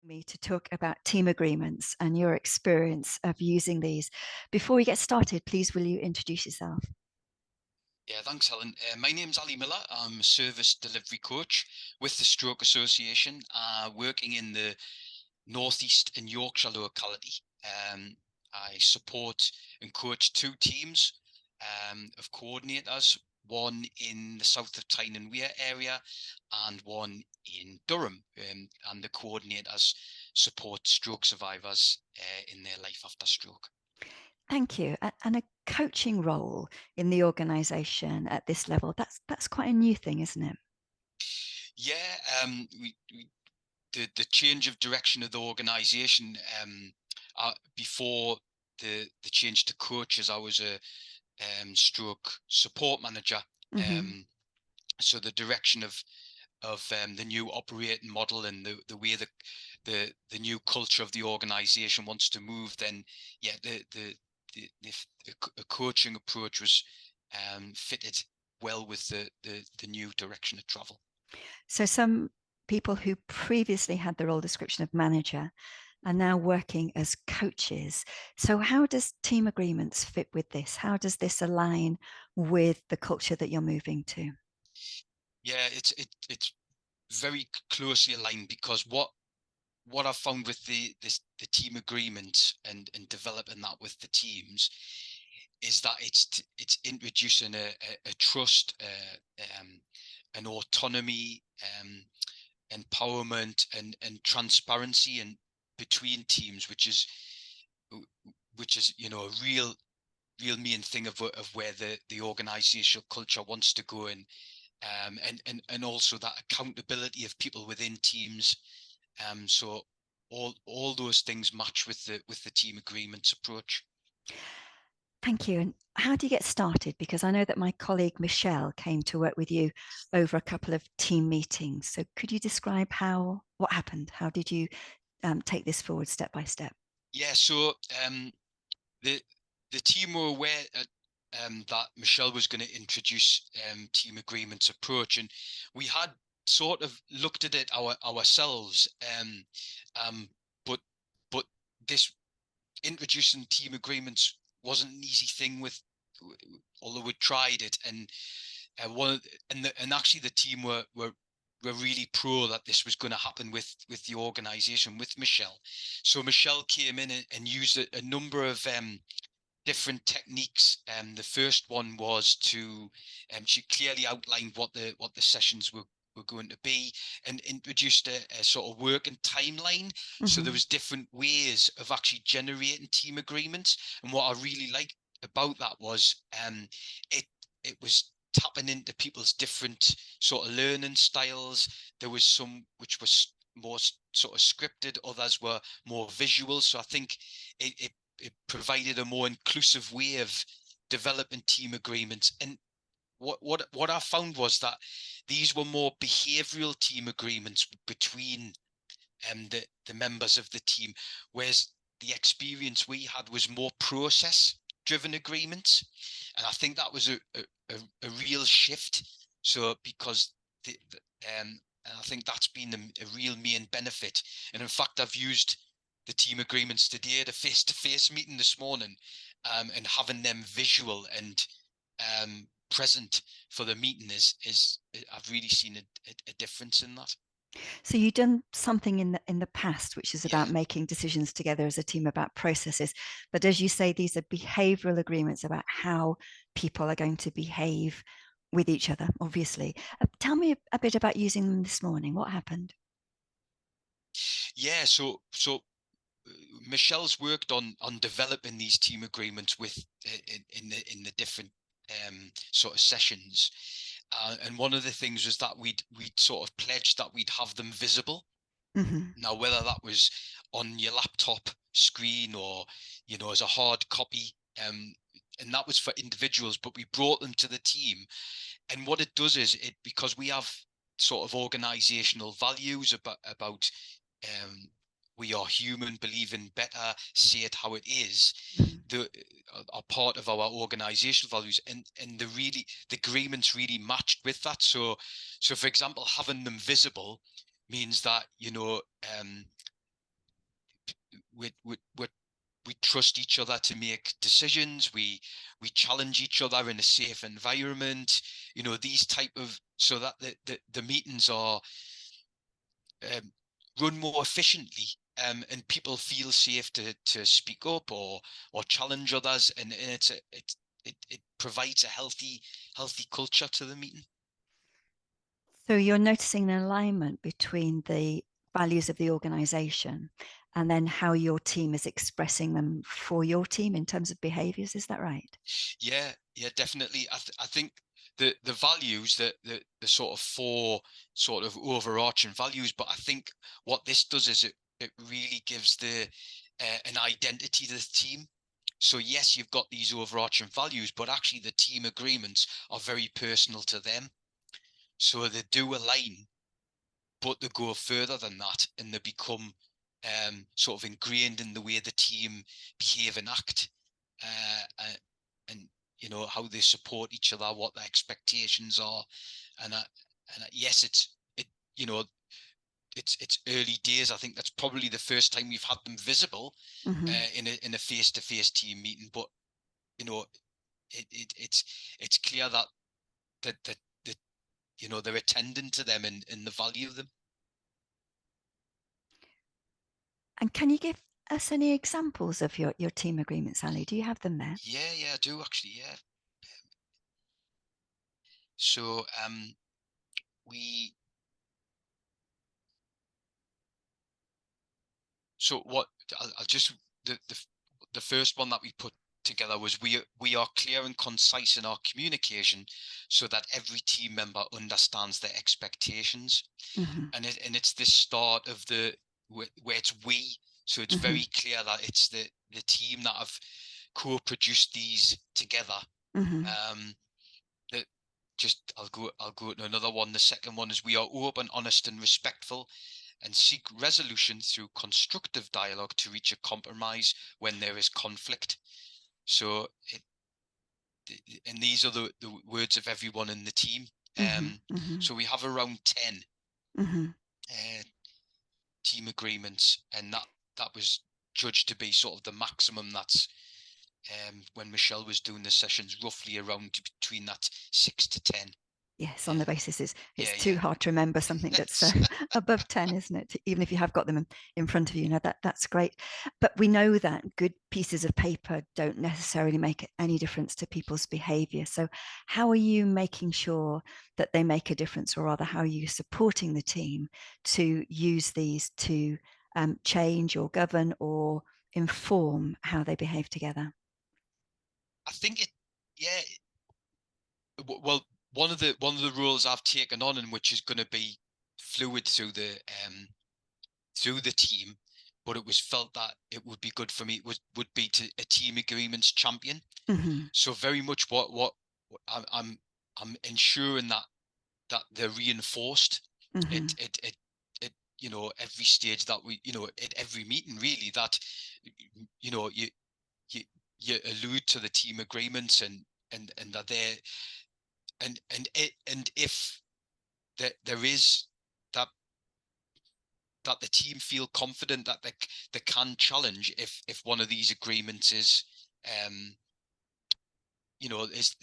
Me to talk about team agreements and your experience of using these. Before we get started, please will you introduce yourself? Yeah, thanks, Helen. My name's Ali Miller. I'm a service delivery coach with the Stroke Association, working in the Northeast and Yorkshire locality. Um, I support and coach two teams of coordinators, one in the south of Tyne and Wear area and one in Durham. And the coordinators support stroke survivors in their life after stroke. Thank you. And a coaching role in the organization at this level, that's quite a new thing, isn't it? Yeah, the change of direction of the organisation. Before the change to coaches, I was a stroke support manager. Mm-hmm. So the direction of the new operating model and the way the new culture of the organisation wants to move, then yeah, the coaching approach was fitted well with the new direction of travel. So some people who previously had the role description of manager are now working as coaches. So how does team agreements fit with this? How does this align with the culture that you're moving to? Yeah, it's very closely aligned, because what I've found with the team agreement and developing that with the teams is that it's introducing a trust, an autonomy, empowerment, and transparency and between teams, which is a real main thing of where the organizational culture wants to go, and also that accountability of people within teams. So all those things match with the team agreements approach. Thank you. And how do you get started? Because I know that my colleague Michelle came to work with you over a couple of team meetings. So could you describe what happened? How did you take this forward step by step? Yeah, so the the team were aware that Michelle was going to introduce team agreements approach, and we had sort of looked at it ourselves, um, but but this introducing team agreements wasn't an easy thing, although we tried it. And actually the team were really pro that this was going to happen with the organization, with Michelle. So Michelle came in and used a number of different techniques. The first one was to she clearly outlined what the sessions were going to be, and introduced a sort of working timeline. So there Mm-hmm. was different ways of actually generating team agreements. And what I really liked about that was it it was tapping into people's different sort of learning styles. There was some which was more sort of scripted, others were more visual. So I think it provided a more inclusive way of developing team agreements. And what I found was that these were more behavioral team agreements between the members of the team, whereas the experience we had was more process driven agreements. And I think that was a real shift. So because and I think that's been a real main benefit. And in fact, I've used the team agreements today at a face-to-face meeting this morning, and having them visual and present for the meeting is I've really seen a difference in that. So you've done something in the past, which is Yeah. about making decisions together as a team about processes. But as you say, these are behavioral agreements about how people are going to behave with each other, obviously. Tell me a bit about using them this morning. What happened? Yeah, Michelle's worked on developing these team agreements with in the different sort of sessions, and one of the things was that we'd sort of pledged that we'd have them visible. Mm-hmm. Now, whether that was on your laptop screen or as a hard copy, and that was for individuals, but we brought them to the team. And what it does is, because we have sort of organizational values about we are human, believe in better, say it how it is, Mm-hmm. the are part of our organizational values, and the agreements really matched with that. So for example, having them visible means that um we trust each other to make decisions. We challenge each other in a safe environment. These type of, so that the meetings are run more efficiently, and people feel safe to speak up or challenge others, and it provides a healthy culture to the meeting. So you're noticing an alignment between the values of the organization and then how your team is expressing them for your team in terms of behaviors. Is that right? Yeah, definitely. I think the values, the sort of four sort of overarching values, but I think what this does is it really gives an identity to the team. So yes, you've got these overarching values, but actually the team agreements are very personal to them. So they do align, but they go further than that, and they become sort of ingrained in the way the team behave and act, and how they support each other, what their expectations are, and yes, it you know it's early days. I think that's probably the first time we've had them visible Mm-hmm. in a face-to-face team meeting, but it's clear that they're attending to them and the value of them. And can you give us any examples of your team agreements, Ali? Do you have them there? Yeah, I do actually. Yeah. So we so what I'll just the first one that we put together was we are clear and concise in our communication so that every team member understands their expectations. Mm-hmm. And it's this start of the where it's we, so it's Mm-hmm. very clear that it's the team that have co-produced these together. Mm-hmm. um that just I'll go to another one. The second one is we are open, honest and respectful and seek resolution through constructive dialogue to reach a compromise when there is conflict. So and these are the words of everyone in the team. Mm-hmm. Mm-hmm. So we have around 10 Mm-hmm. uh, team agreements, and that was judged to be sort of the maximum. That's when Michelle was doing the sessions, roughly around between that 6 to 10. Yes, on the basis it's too Yeah. hard to remember something that's above 10, isn't it? Even if you have got them in front of you. That's great. But we know that good pieces of paper don't necessarily make any difference to people's behavior. So how are you making sure that they make a difference, or rather, how are you supporting the team to use these to change or govern or inform how they behave together? I think yeah. Well, one of the roles I've taken on, and which is going to be fluid through the team, but it was felt that it would be good for me would be to a team agreements champion. Mm-hmm. So very much what I'm ensuring that they're reinforced. Mm-hmm. It every stage that we at every meeting really, that you know you you you allude to the team agreements, and that they're and if there is that the team feel confident that they can challenge if one of these agreements is um is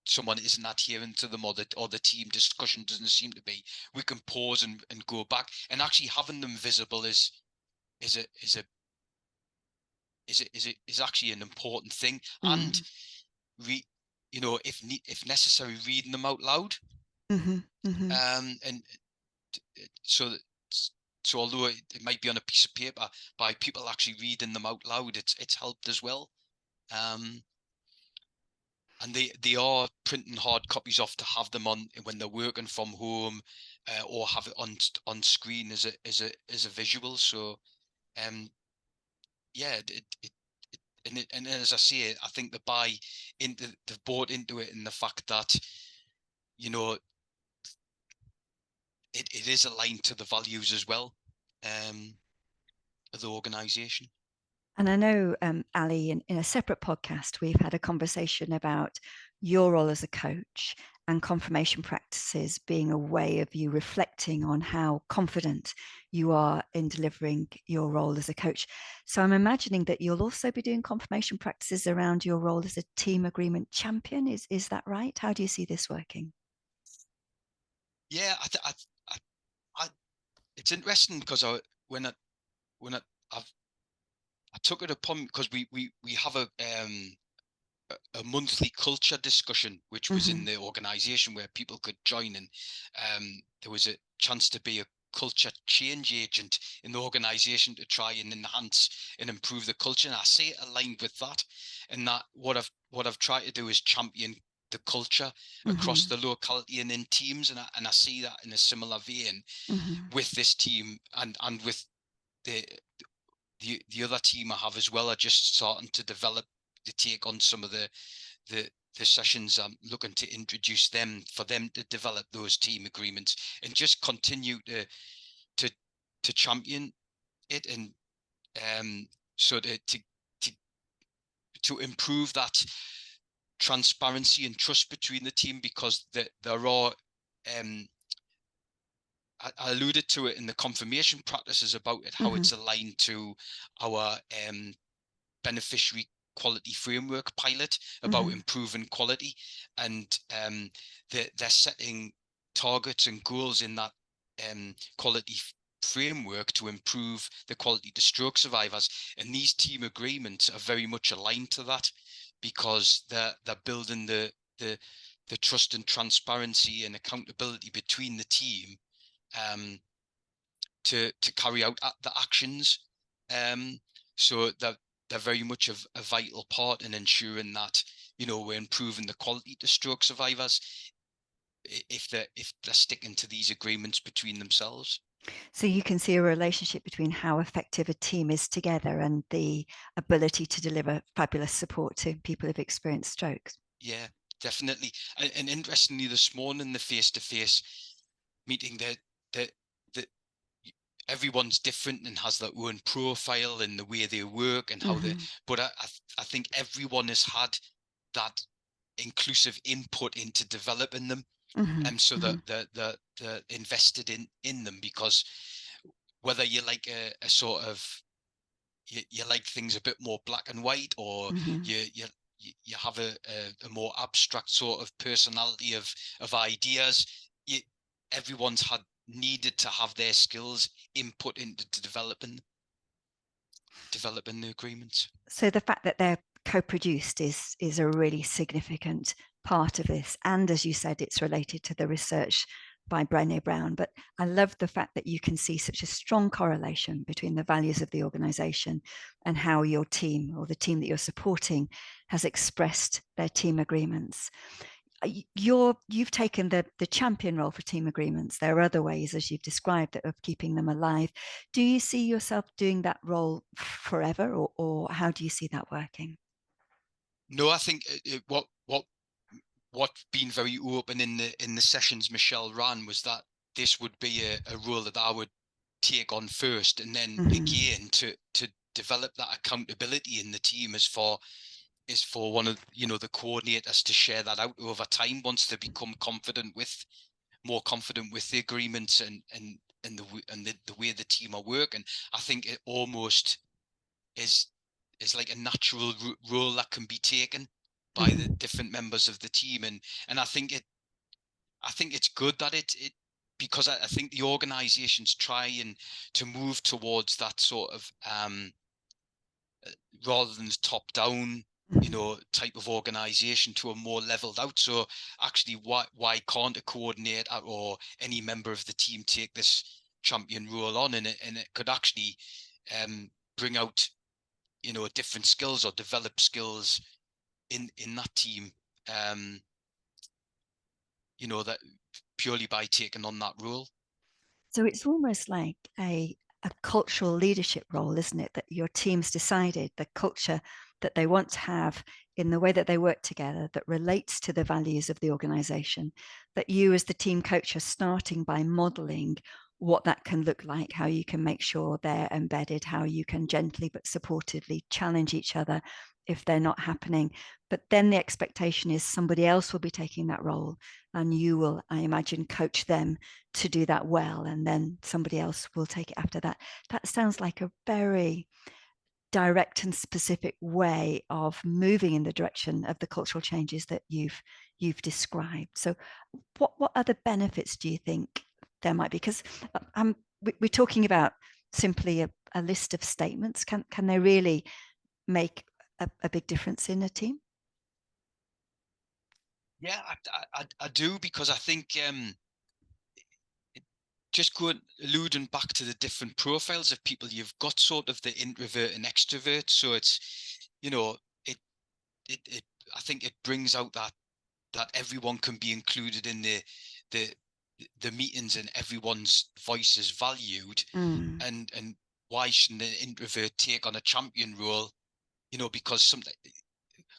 someone isn't adhering to them, or the team discussion doesn't seem to be, we can pause and go back, and actually having them visible is a is a is actually an important thing. And Mm-hmm. re, if necessary, reading them out loud. Mm-hmm. Mm-hmm. And so that so although it might be on a piece of paper, by people actually reading them out loud, it's helped as well. um and they are printing hard copies off to have them on when they're working from home, or have it on screen as a visual. So um yeah, and as I say, I think they've bought into it, in the fact that you know it is aligned to the values as well, um of the organization. And I know, Ali, in a separate podcast, we've had a conversation about your role as a coach and confirmation practices being a way of you reflecting on how confident you are in delivering your role as a coach. So I'm imagining that you'll also be doing confirmation practices around your role as a team agreement champion. Is that right? How do you see this working? Yeah, I it's interesting because when I when I've, I took it upon because we have a monthly culture discussion, which was in Mm-hmm. the organization where people could join. And there was a chance to be a culture change agent in the organization to try and enhance and improve the culture. And I see it aligned with that. And that what I've tried to do is champion the culture across Mm-hmm. the locality and in teams. And I see that in a similar vein Mm-hmm. with this team and with the the other team I have as well are just starting to develop to take on some of the the sessions. I'm looking to introduce them for them to develop those team agreements and just continue to to champion it and so to to improve that transparency and trust between the team because there are I alluded to it in the confirmation practices about it how Mm-hmm. it's aligned to our beneficiary quality framework pilot about Mm-hmm. improving quality, and they're setting targets and goals in that quality framework to improve the quality to stroke survivors. And these team agreements are very much aligned to that because they're building the the trust and transparency and accountability between the team um, to carry out the actions. Um, so they're very much a vital part in ensuring that we're improving the quality to stroke survivors if they're sticking to these agreements between themselves. So you can see a relationship between how effective a team is together and the ability to deliver fabulous support to people who've experienced strokes. Yeah, definitely. And interestingly, this morning the face-to-face meeting that everyone's different and has their own profile and the way they work and how they. Mm-hmm. But I think everyone has had that inclusive input into developing them, Mm-hmm. and so Mm-hmm. that they're invested in them because whether you like a sort of you like things a bit more black and white or Mm-hmm. you have a more abstract sort of personality of ideas. you, Everyone's had needed to have their skills input into developing the agreements. So the fact that they're co-produced is a really significant part of this. And as you said, it's related to the research by Brené Brown. But I love the fact that you can see such a strong correlation between the values of the organization and how your team or the team that you're supporting has expressed their team agreements. You've taken the champion role for team agreements. There are other ways, as you've described, of keeping them alive. Do you see yourself doing that role forever, or how do you see that working? No, I think what's been very open in the sessions Michelle ran was that this would be a role that I would take on first, and then Mm-hmm. again to develop that accountability in the team is for one of the coordinators to share that out over time once they become more confident with the agreements and the way the team are working. I think it almost is like a natural role that can be taken by the Mm-hmm. different members of the team, and I think it's good that it because I think the organizations try and to move towards that sort of rather than top down type of organization to a more leveled out. So actually, why can't a coordinator or any member of the team take this champion role on, and it could actually bring out different skills or develop skills in that team, um that purely by taking on that role. So it's almost like a cultural leadership role, isn't it? That your team's decided the culture that they want to have in the way that they work together that relates to the values of the organization, that you as the team coach are starting by modeling what that can look like, how you can make sure they're embedded, how you can gently but supportively challenge each other if they're not happening. But then the expectation is somebody else will be taking that role, and you will, I imagine, coach them to do that well, and then somebody else will take it after that. That sounds like a very direct and specific way of moving in the direction of the cultural changes that you've described. So what other benefits do you think there might be? Because we're talking about simply a list of statements. Can they really make a big difference in a team? Yeah, I do, because I think just going alluding back to the different profiles of people, you've got sort of the introvert and extrovert. So it's, it it I think it brings out that everyone can be included in the the meetings, and everyone's voice is valued. Mm, And why shouldn't an introvert take on a champion role? Because something,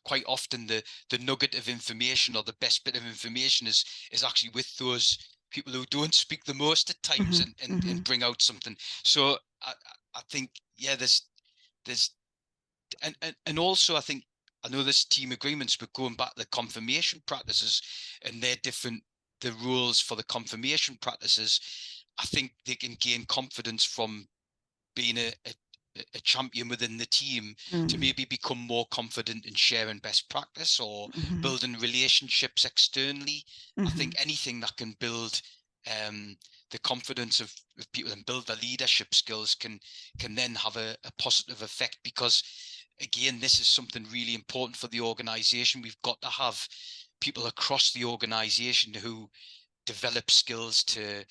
quite often, the nugget of information, or the best bit of information, is actually with those people who don't speak the most at times, mm-hmm, and mm-hmm, bring out something. So I think, yeah, there's and also, I know there's team agreements, but going back to the confirmation practices and their different the rules for the confirmation practices, I think they can gain confidence from being a champion within the team, to mm, maybe become more confident in sharing best practice, or mm-hmm, building relationships externally. I mm-hmm, think anything that can build um, the confidence of people and build their leadership skills can then have a positive effect, because again, this is something really important for the organization. We've got to have people across the organization who develop skills to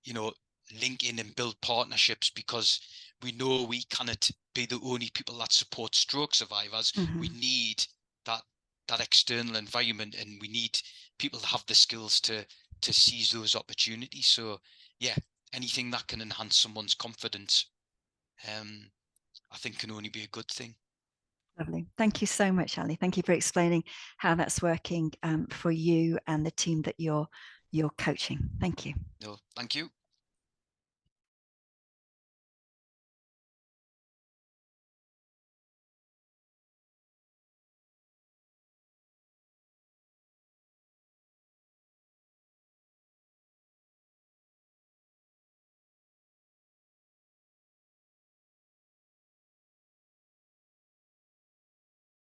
you know link in and build partnerships, because we know we cannot be the only people that support stroke survivors. We mm-hmm. need that external environment, and we need people to have the skills to seize those opportunities. So yeah, anything that can enhance someone's confidence, um I think, can only be a good thing. Lovely. Thank you so much, Ali. Thank you for explaining how that's working for you and the team that you're coaching. Thank you. No, thank you.